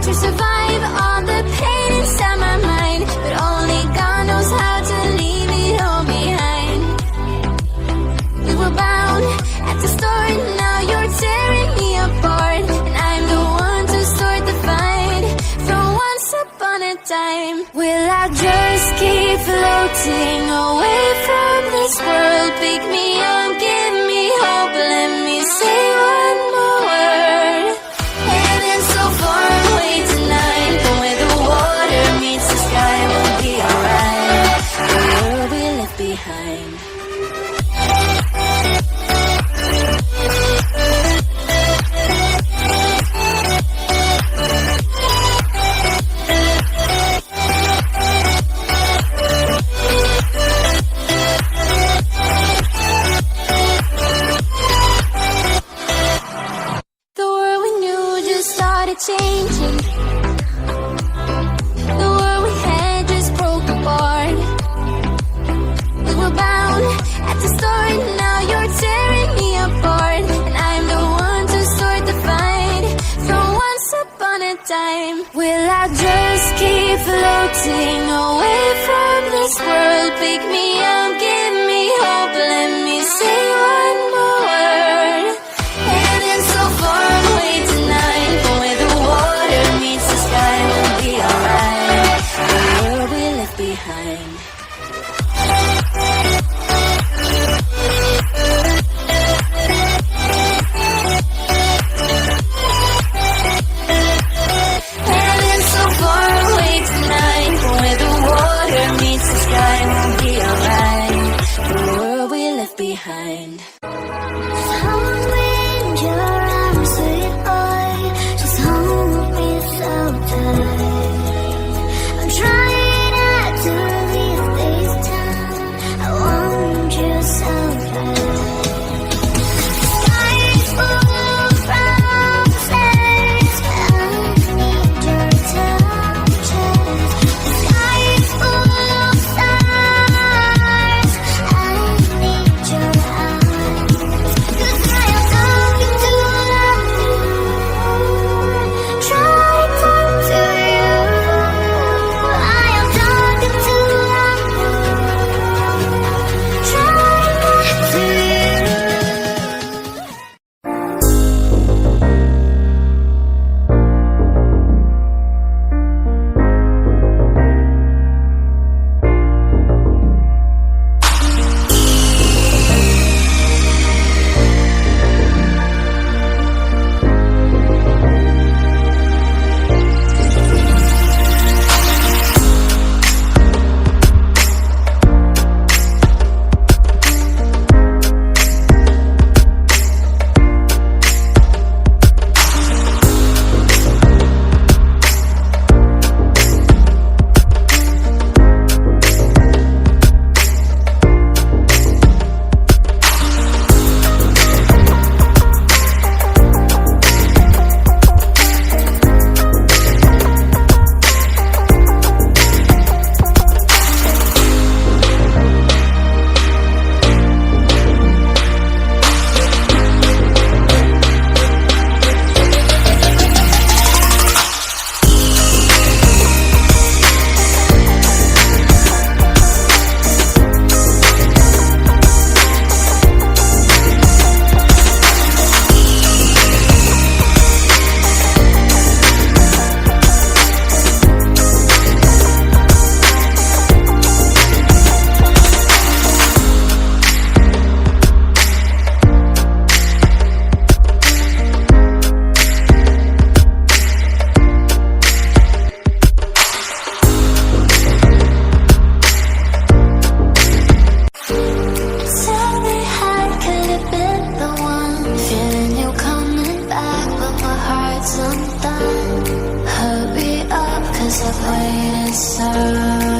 to survive all the pain inside my mind, but only God knows how to leave it all behind. We were bound at the start, now you're tearing me apart, and I'm the one to start the fight from once upon a time. Will I just keep floating away from this world? Pick me up, give me hope, let me say one more word. Heaven's so far away tonight, but where the water meets the sky, we'll be alright. The world we left behind. Changing. The world we had just broke apart. We were bound at the start, now you're tearing me apart, and I'm the one to start the fight from once upon a time. Will I just keep floating away from this world? Pick me up, give me hope, let me say one more word. Heaven's so far away tonight, but where the water meets the sky, we'll be alright. The world we left behind. Heaven's so far away tonight, but where the water meets the sky, we'll be alright. The world we left behind. Your arms, sweet boy, just hold me so tight. I'm trying not to leave this town, I want you so bad. The sky is full of roses, I need your touches. The sky is full of stars, I need your eyes. 'Cause I am talking to I've waited so